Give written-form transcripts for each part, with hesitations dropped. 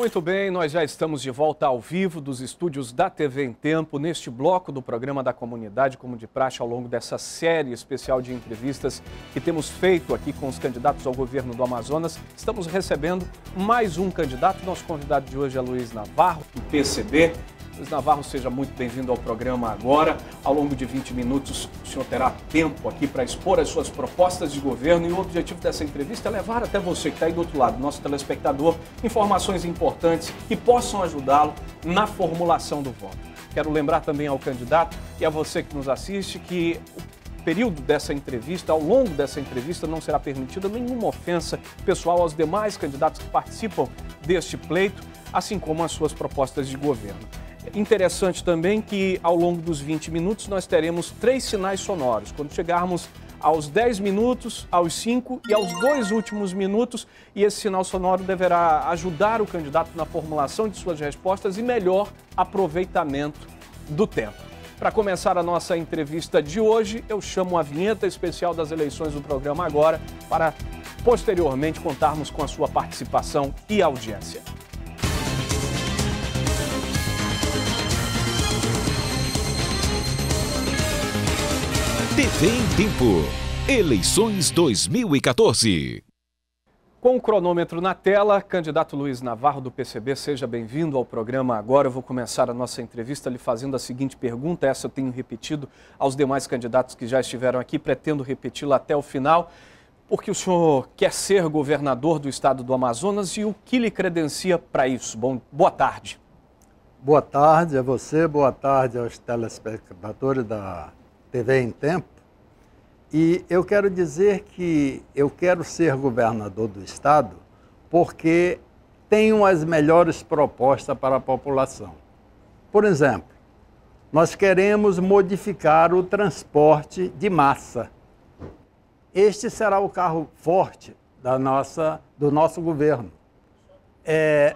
Muito bem, nós já estamos de volta ao vivo dos estúdios da TV em Tempo, neste bloco do programa da comunidade, como de praxe ao longo dessa série especial de entrevistas que temos feito aqui com os candidatos ao governo do Amazonas. Estamos recebendo mais um candidato, nosso convidado de hoje é Luiz Navarro, do PCB. Luiz Navarro, seja muito bem-vindo ao programa agora. Ao longo de 20 minutos, o senhor terá tempo aqui para expor as suas propostas de governo e o objetivo dessa entrevista é levar até você que está aí do outro lado, nosso telespectador, informações importantes que possam ajudá-lo na formulação do voto. Quero lembrar também ao candidato e a você que nos assiste que o período dessa entrevista, ao longo dessa entrevista, não será permitida nenhuma ofensa pessoal aos demais candidatos que participam deste pleito, assim como as suas propostas de governo. Interessante também que ao longo dos 20 minutos nós teremos 3 sinais sonoros. Quando chegarmos aos 10 minutos, aos 5 e aos 2 últimos minutos, e esse sinal sonoro deverá ajudar o candidato na formulação de suas respostas e melhor aproveitamento do tempo. Para começar a nossa entrevista de hoje, eu chamo a vinheta especial das eleições do programa agora para posteriormente contarmos com a sua participação e audiência. TV em Tempo. Eleições 2014. Com o cronômetro na tela, candidato Luiz Navarro do PCB, seja bem-vindo ao programa agora. Eu vou começar a nossa entrevista lhe fazendo a seguinte pergunta, essa eu tenho repetido aos demais candidatos que já estiveram aqui, pretendo repeti-la até o final, porque o senhor quer ser governador do estado do Amazonas e o que lhe credencia para isso? Boa tarde. Boa tarde a você, boa tarde aos telespectadores da TV em Tempo. E eu quero dizer que eu quero ser governador do estado porque tenho as melhores propostas para a população. Por exemplo, nós queremos modificar o transporte de massa. Este será o carro forte do nosso governo.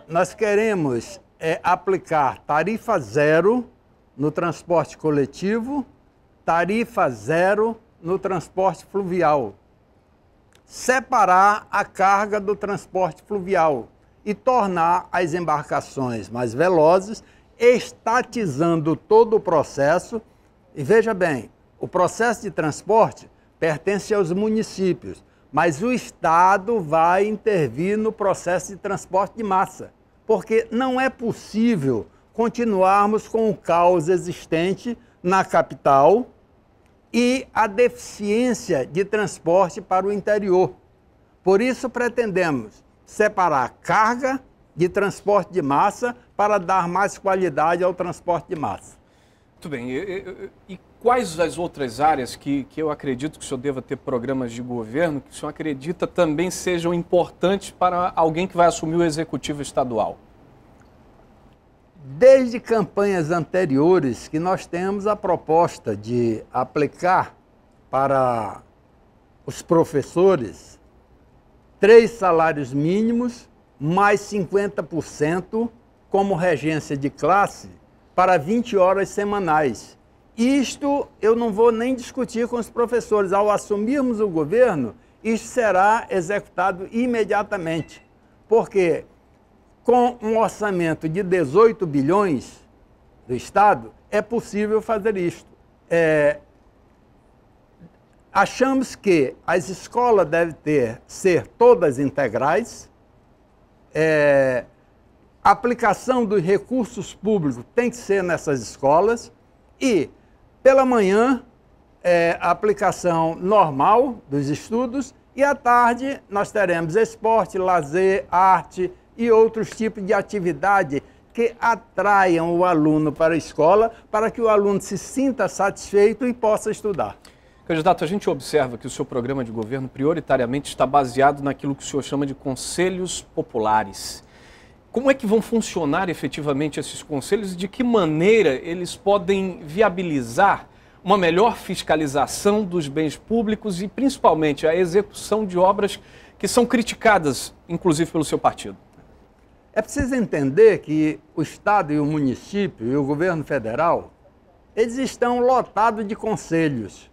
Nós queremos aplicar tarifa zero no transporte coletivo, tarifa zero no transporte fluvial. Separar a carga do transporte fluvial e tornar as embarcações mais velozes, estatizando todo o processo. E veja bem, o processo de transporte pertence aos municípios, mas o Estado vai intervir no processo de transporte de massa, porque não é possível continuarmos com o caos existente na capital e a deficiência de transporte para o interior. Por isso, pretendemos separar carga de transporte de massa para dar mais qualidade ao transporte de massa. Muito bem. E quais as outras áreas que eu acredito que o senhor deva ter programas de governo, que o senhor acredita também sejam importantes para alguém que vai assumir o executivo estadual? Desde campanhas anteriores que nós temos a proposta de aplicar para os professores 3 salários mínimos mais 50% como regência de classe para 20 horas semanais. Isto eu não vou nem discutir com os professores. Ao assumirmos o governo, isto será executado imediatamente, porque com um orçamento de 18 bilhões do Estado, é possível fazer isto. Achamos que as escolas devem ser todas integrais, a aplicação dos recursos públicos tem que ser nessas escolas e, pela manhã, a aplicação normal dos estudos e, à tarde, nós teremos esporte, lazer, arte e outros tipos de atividade que atraiam o aluno para a escola, para que o aluno se sinta satisfeito e possa estudar. Candidato, a gente observa que o seu programa de governo prioritariamente está baseado naquilo que o senhor chama de conselhos populares. Como é que vão funcionar efetivamente esses conselhos e de que maneira eles podem viabilizar uma melhor fiscalização dos bens públicos e principalmente a execução de obras que são criticadas, inclusive pelo seu partido? É preciso entender que o Estado e o município e o governo federal, eles estão lotados de conselhos.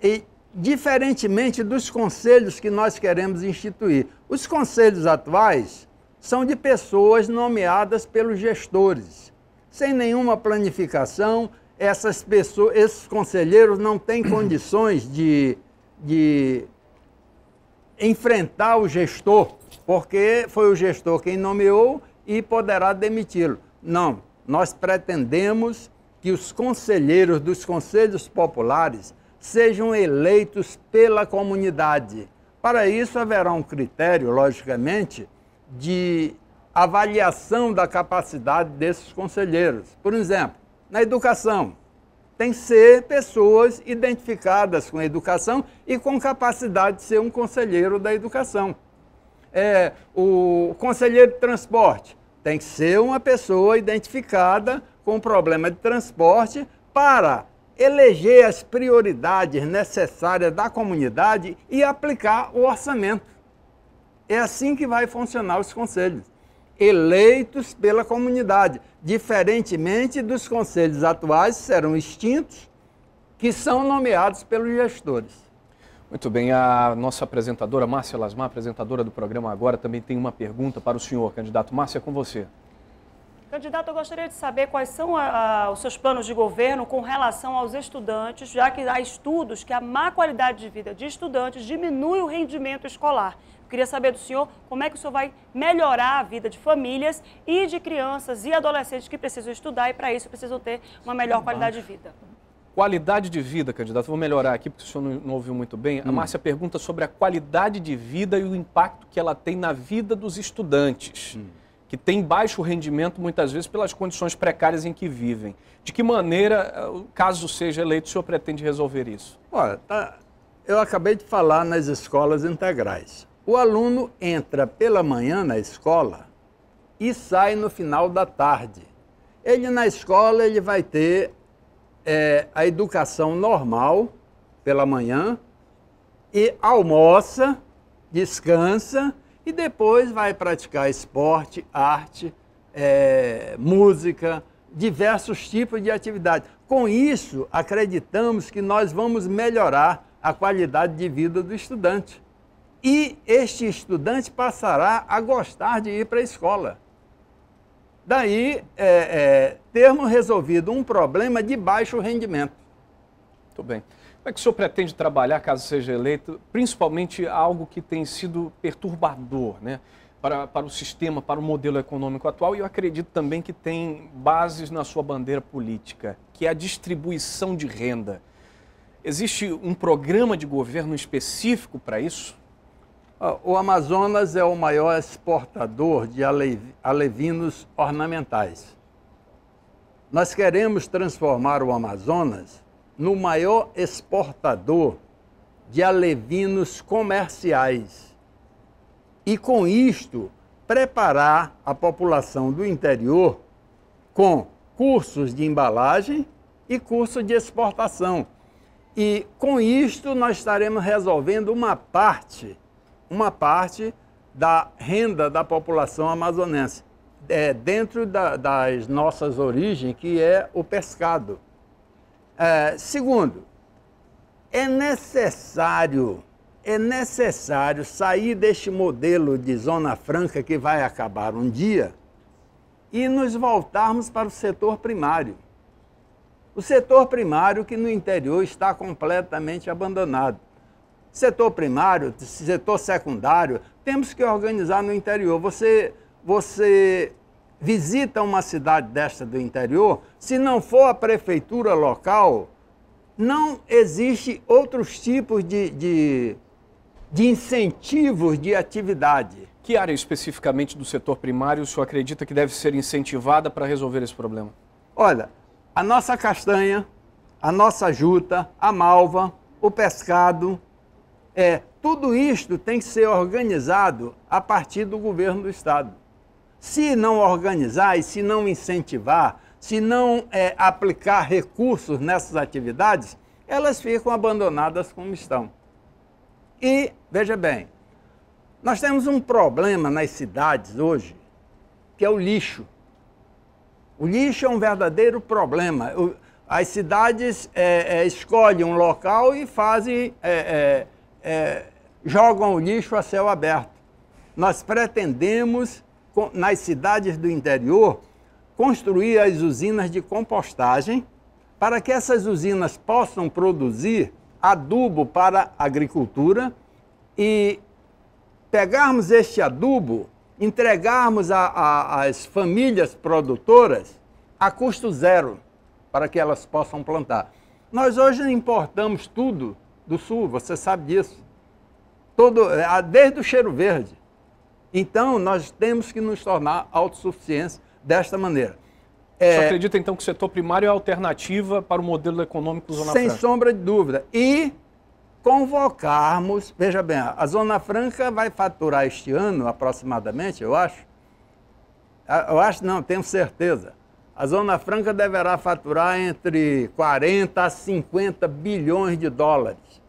E, diferentemente dos conselhos que nós queremos instituir, os conselhos atuais são de pessoas nomeadas pelos gestores. Sem nenhuma planificação, esses conselheiros não têm condições de enfrentar o gestor, porque foi o gestor quem nomeou e poderá demiti-lo. Não, nós pretendemos que os conselheiros dos conselhos populares sejam eleitos pela comunidade. Para isso, haverá um critério, logicamente, de avaliação da capacidade desses conselheiros. Por exemplo, na educação, tem que ser pessoas identificadas com a educação e com capacidade de ser um conselheiro da educação. O conselheiro de transporte tem que ser uma pessoa identificada com problema de transporte para eleger as prioridades necessárias da comunidade e aplicar o orçamento. É assim que vai funcionar os conselhos, eleitos pela comunidade, diferentemente dos conselhos atuais, que serão extintos, que são nomeados pelos gestores. Muito bem, a nossa apresentadora, Márcia Lasmar, apresentadora do programa Agora, também tem uma pergunta para o senhor, candidato. Márcia, é com você. Candidato, eu gostaria de saber quais são os seus planos de governo com relação aos estudantes, já que há estudos que a má qualidade de vida de estudantes diminui o rendimento escolar. Eu queria saber do senhor como é que o senhor vai melhorar a vida de famílias e de crianças e adolescentes que precisam estudar e, para isso, precisam ter uma melhor qualidade de vida. Qualidade de vida, candidato. Vou melhorar aqui, porque o senhor não ouviu muito bem. A Márcia pergunta sobre a qualidade de vida e o impacto que ela tem na vida dos estudantes, que tem baixo rendimento, muitas vezes, pelas condições precárias em que vivem. De que maneira, caso seja eleito, o senhor pretende resolver isso? Olha, eu acabei de falar nas escolas integrais. O aluno entra pela manhã na escola e sai no final da tarde. Na escola, ele vai ter a educação normal pela manhã e almoça, descansa e depois vai praticar esporte, arte, música, diversos tipos de atividade. Com isso, acreditamos que nós vamos melhorar a qualidade de vida do estudante. E este estudante passará a gostar de ir para a escola. Daí, termos resolvido um problema de baixo rendimento. Muito bem. Como é que o senhor pretende trabalhar, caso seja eleito, principalmente algo que tem sido perturbador, né, para o sistema, para o modelo econômico atual, e eu acredito também que tem bases na sua bandeira política, que é a distribuição de renda. Existe um programa de governo específico para isso? O Amazonas é o maior exportador de alevinos ornamentais. Nós queremos transformar o Amazonas no maior exportador de alevinos comerciais. E com isto, preparar a população do interior com cursos de embalagem e curso de exportação. E com isto nós estaremos resolvendo uma parte da renda da população amazonense, dentro das nossas origens, que é o pescado. Segundo, é necessário sair deste modelo de zona franca que vai acabar um dia e nos voltarmos para o setor primário. O setor primário que no interior está completamente abandonado. Setor primário, setor secundário, temos que organizar no interior. Você visita uma cidade desta do interior, se não for a prefeitura local, não existe outros tipos de incentivos de atividade. Que área especificamente do setor primário o senhor acredita que deve ser incentivada para resolver esse problema? Olha, a nossa castanha, a nossa juta, a malva, o pescado, tudo isto tem que ser organizado a partir do governo do Estado. Se não organizar e se não incentivar, se não aplicar recursos nessas atividades, elas ficam abandonadas como estão. E, veja bem, nós temos um problema nas cidades hoje, que é o lixo. O lixo é um verdadeiro problema. As cidades escolhem um local e fazem... jogam o lixo a céu aberto. Nós pretendemos, nas cidades do interior, construir as usinas de compostagem para que essas usinas possam produzir adubo para a agricultura e pegarmos este adubo, entregarmos às famílias produtoras a custo zero para que elas possam plantar. Nós hoje importamos tudo do sul, você sabe disso. Desde o cheiro verde. Então, nós temos que nos tornar autossuficientes desta maneira. Você acredita, então, que o setor primário é a alternativa para o modelo econômico Zona Franca? Sem sombra de dúvida. E convocarmos, veja bem, a Zona Franca vai faturar este ano, aproximadamente, eu acho. Não, tenho certeza. A Zona Franca deverá faturar entre 40 a 50 bilhões de dólares.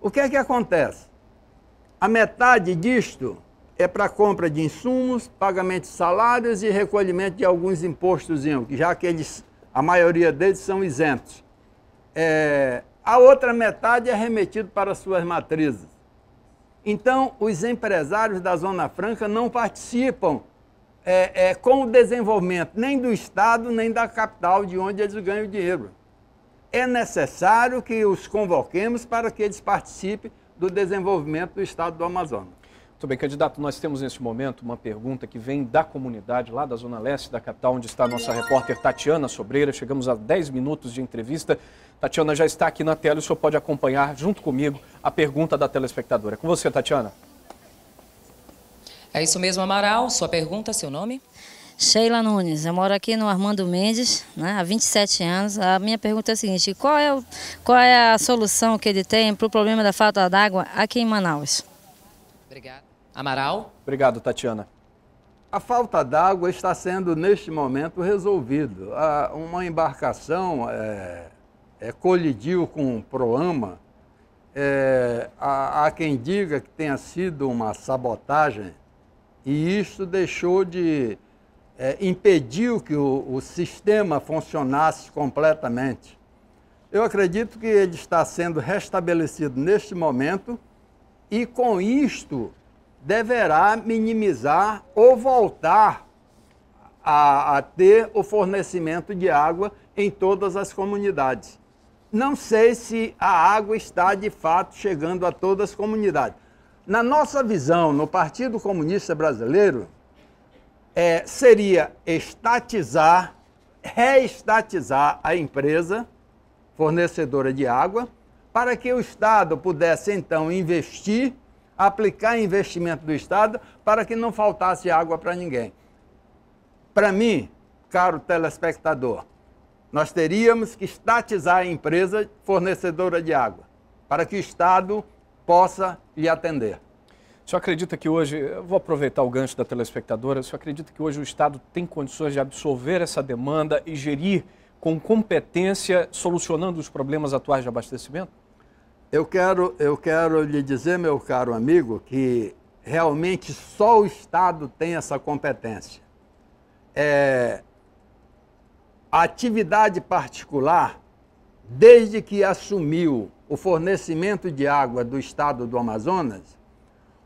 O que é que acontece? A metade disto é para compra de insumos, pagamento de salários e recolhimento de alguns impostos, já que a maioria deles são isentos. A outra metade é remetido para suas matrizes. Então, os empresários da Zona Franca não participam com o desenvolvimento nem do Estado, nem da capital, de onde eles ganham dinheiro. É necessário que os convoquemos para que eles participem do desenvolvimento do Estado do Amazonas. Muito bem, candidato, nós temos nesse momento uma pergunta que vem da comunidade, lá da Zona Leste da capital, onde está a nossa repórter Tatiana Sobreira. Chegamos a 10 minutos de entrevista. Tatiana já está aqui na tela e o senhor pode acompanhar, junto comigo, a pergunta da telespectadora. É com você, Tatiana. É isso mesmo, Amaral. Sua pergunta, seu nome? Sheila Nunes, eu moro aqui no Armando Mendes, né, há 27 anos. A minha pergunta é a seguinte: qual é a solução que ele tem para o problema da falta d'água aqui em Manaus? Obrigado. Amaral? Obrigado, Tatiana. A falta d'água está sendo, neste momento, resolvido. Uma embarcação colidiu com o Proama. Há quem diga que tenha sido uma sabotagem e isso deixou de... impediu que o sistema funcionasse completamente. Eu acredito que ele está sendo restabelecido neste momento e, com isto, deverá minimizar ou voltar a ter o fornecimento de água em todas as comunidades. Não sei se a água está, de fato, chegando a todas as comunidades. Na nossa visão, no Partido Comunista Brasileiro, seria reestatizar a empresa fornecedora de água para que o Estado pudesse, então, investir, aplicar investimento do Estado para que não faltasse água para ninguém. Para mim, caro telespectador, nós teríamos que estatizar a empresa fornecedora de água para que o Estado possa lhe atender. O senhor acredita que hoje, eu vou aproveitar o gancho da telespectadora, o senhor acredita que hoje o Estado tem condições de absorver essa demanda e gerir com competência, solucionando os problemas atuais de abastecimento? Eu quero lhe dizer, meu caro amigo, que realmente só o Estado tem essa competência. A atividade particular, desde que assumiu o fornecimento de água do Estado do Amazonas,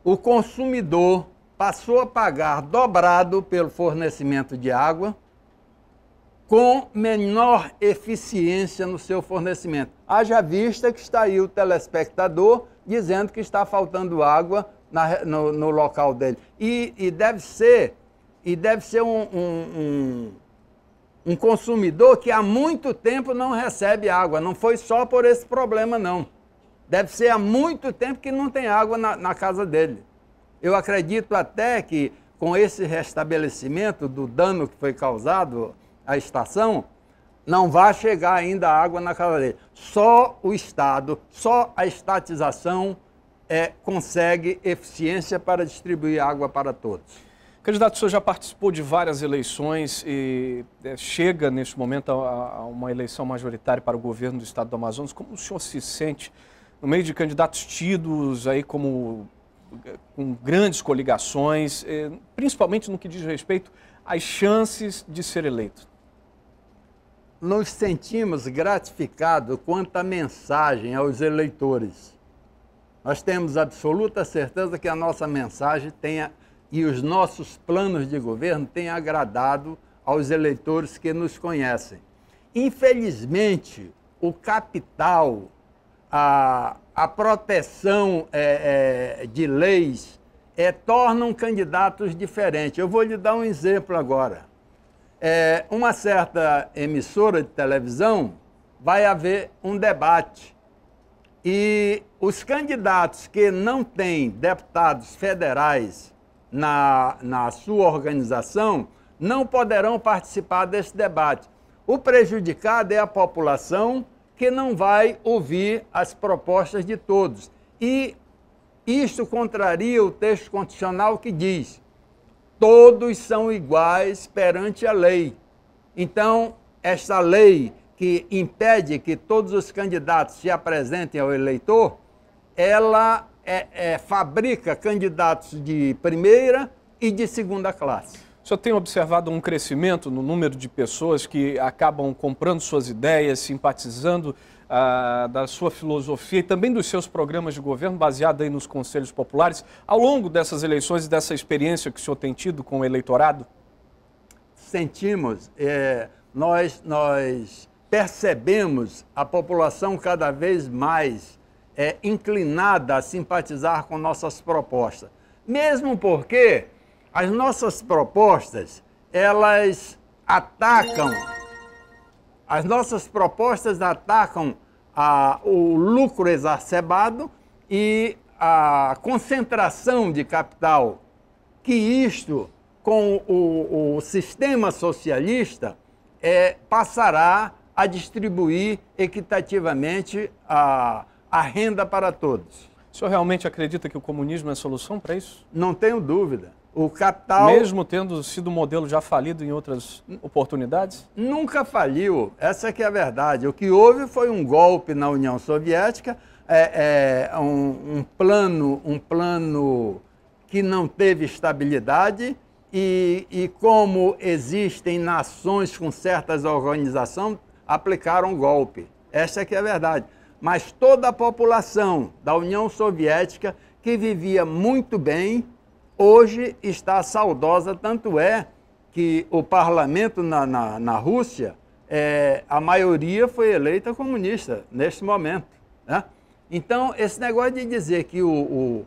o consumidor passou a pagar dobrado pelo fornecimento de água, com menor eficiência no seu fornecimento. Haja vista que está aí o telespectador dizendo que está faltando água no local dele. E deve ser um consumidor que há muito tempo não recebe água. Não foi só por esse problema, não. Deve ser há muito tempo que não tem água na casa dele. Eu acredito até que com esse restabelecimento do dano que foi causado à estação, não vai chegar ainda água na casa dele. Só o Estado, só a estatização consegue eficiência para distribuir água para todos. Candidato, o senhor já participou de várias eleições e chega neste momento a uma eleição majoritária para o governo do Estado do Amazonas. Como o senhor se sente no meio de candidatos tidos aí com grandes coligações, principalmente no que diz respeito às chances de ser eleito? Nos sentimos gratificados quanto à mensagem aos eleitores. Nós temos absoluta certeza que a nossa mensagem e os nossos planos de governo têm agradado aos eleitores que nos conhecem. Infelizmente, o capital, a proteção de leis tornam candidatos diferentes. Eu vou lhe dar um exemplo agora. Uma certa emissora de televisão vai haver um debate e os candidatos que não têm deputados federais na sua organização não poderão participar desse debate. O prejudicado é a população que não vai ouvir as propostas de todos. E isto contraria o texto constitucional que diz: todos são iguais perante a lei. Então, esta lei que impede que todos os candidatos se apresentem ao eleitor, ela fabrica candidatos de primeira e de segunda classe. O senhor tem observado um crescimento no número de pessoas que acabam comprando suas ideias, simpatizando da sua filosofia e também dos seus programas de governo, baseado aí nos conselhos populares, ao longo dessas eleições e dessa experiência que o senhor tem tido com o eleitorado? Sentimos, nós percebemos a população cada vez mais inclinada a simpatizar com nossas propostas. Mesmo porque as nossas propostas, elas atacam o lucro exacerbado e a concentração de capital, que isto, com o sistema socialista, passará a distribuir equitativamente a renda para todos. O senhor realmente acredita que o comunismo é a solução para isso? Não tenho dúvida. O capital... Mesmo tendo sido um modelo já falido em outras oportunidades? Nunca faliu, essa que é a verdade. O que houve foi um golpe na União Soviética, um plano que não teve estabilidade e como existem nações com certas organizações, aplicaram golpe. Essa que é a verdade. Mas toda a população da União Soviética que vivia muito bem, hoje está saudosa, tanto é que o parlamento na Rússia, a maioria foi eleita comunista neste momento, né? Então, esse negócio de dizer que o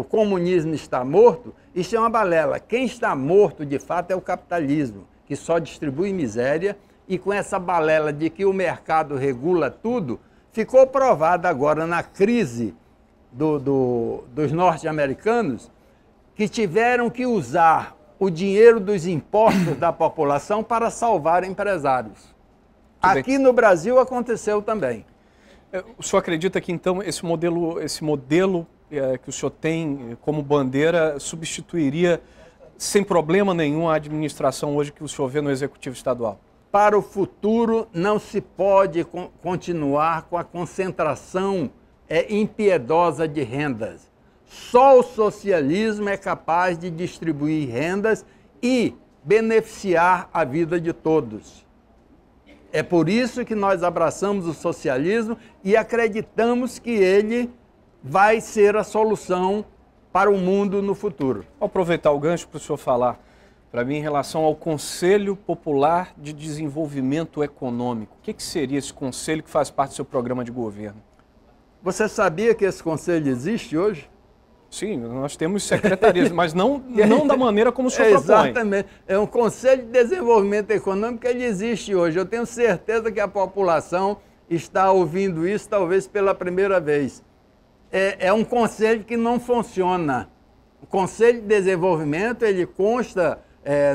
comunismo está morto, isso é uma balela. Quem está morto, de fato, é o capitalismo, que só distribui miséria, e com essa balela de que o mercado regula tudo, ficou provado agora na crise dos norte-americanos, que tiveram que usar o dinheiro dos impostos da população para salvar empresários. Aqui no Brasil aconteceu também. O senhor acredita que, então, esse modelo que o senhor tem como bandeira substituiria, sem problema nenhum, a administração hoje que o senhor vê no Executivo Estadual? Para o futuro, não se pode continuar com a concentração impiedosa de rendas. Só o socialismo é capaz de distribuir rendas e beneficiar a vida de todos. É por isso que nós abraçamos o socialismo e acreditamos que ele vai ser a solução para o mundo no futuro. Vou aproveitar o gancho para o senhor falar para mim em relação ao Conselho Popular de Desenvolvimento Econômico. O que seria esse conselho que faz parte do seu programa de governo? Você sabia que esse conselho existe hoje? Sim, nós temos secretarias, mas não da maneira como o senhor propõe. Exatamente. É um Conselho de Desenvolvimento Econômico que ele existe hoje. Eu tenho certeza que a população está ouvindo isso talvez pela primeira vez. É um conselho que não funciona. O Conselho de Desenvolvimento, ele consta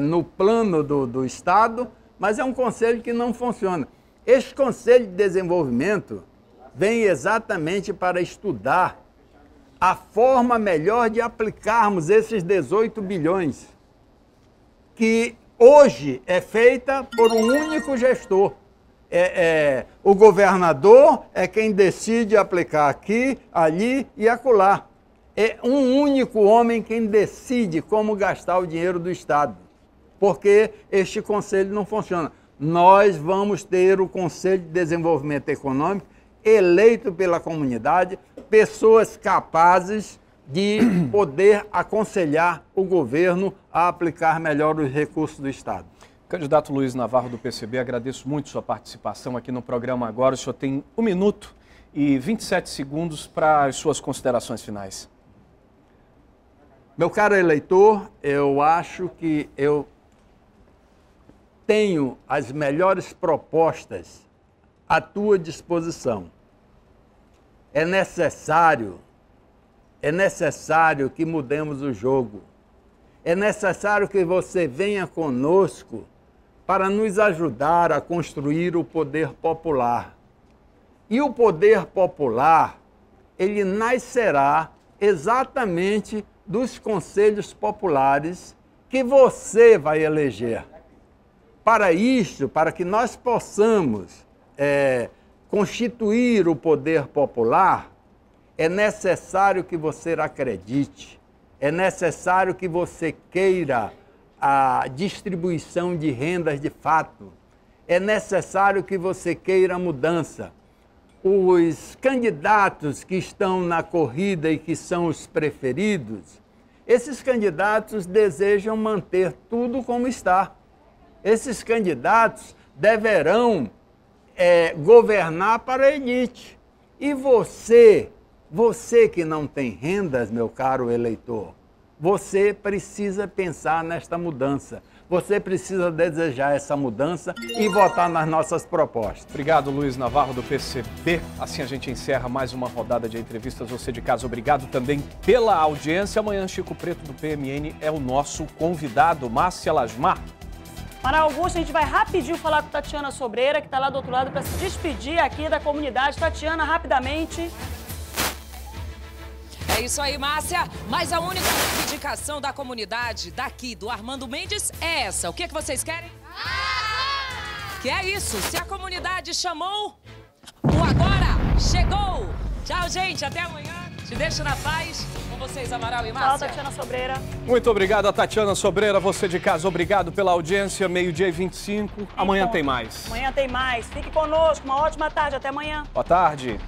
no plano do Estado, mas é um conselho que não funciona. Este Conselho de Desenvolvimento vem exatamente para estudar a forma melhor de aplicarmos esses 18 bilhões, que hoje é feita por um único gestor. O governador é quem decide aplicar aqui, ali e acolá. É um único homem quem decide como gastar o dinheiro do Estado, porque este conselho não funciona. Nós vamos ter o Conselho de Desenvolvimento Econômico eleito pela comunidade, pessoas capazes de poder aconselhar o governo a aplicar melhor os recursos do Estado. Candidato Luiz Navarro, do PCB, agradeço muito sua participação aqui no programa agora. O senhor tem 1 minuto e 27 segundos para as suas considerações finais. Meu caro eleitor, eu acho que eu tenho as melhores propostas à tua disposição. É necessário que mudemos o jogo. É necessário que você venha conosco para nos ajudar a construir o poder popular. E o poder popular, ele nascerá exatamente dos conselhos populares que você vai eleger. Para isso, para que nós possamos constituir o poder popular, é necessário que você acredite, é necessário que você queira a distribuição de rendas de fato, é necessário que você queira a mudança. Os candidatos que estão na corrida e que são os preferidos, esses candidatos desejam manter tudo como está. Esses candidatos deverão governar para a elite. E você que não tem rendas, meu caro eleitor, você precisa pensar nesta mudança. Você precisa desejar essa mudança e votar nas nossas propostas. Obrigado, Luiz Navarro, do PCB. Assim a gente encerra mais uma rodada de entrevistas. Você de casa, obrigado também pela audiência. Amanhã, Chico Preto, do PMN, é o nosso convidado. Márcia Lasmar. Para Augusto, a gente vai rapidinho falar com Tatiana Sobreira, que está lá do outro lado, para se despedir aqui da comunidade. Tatiana, rapidamente. É isso aí, Márcia. Mas a única reivindicação da comunidade daqui, do Armando Mendes, é essa. O que vocês querem? Que é isso. Se a comunidade chamou, o agora chegou. Tchau, gente. Até amanhã. Te deixo na paz. Com vocês, Amaral e Márcia. Tchau, Tatiana Sobreira. Muito obrigado, Tatiana Sobreira. Você de casa, obrigado pela audiência. 12h25. Amanhã tem mais. Amanhã tem mais. Fique conosco. Uma ótima tarde. Até amanhã. Boa tarde.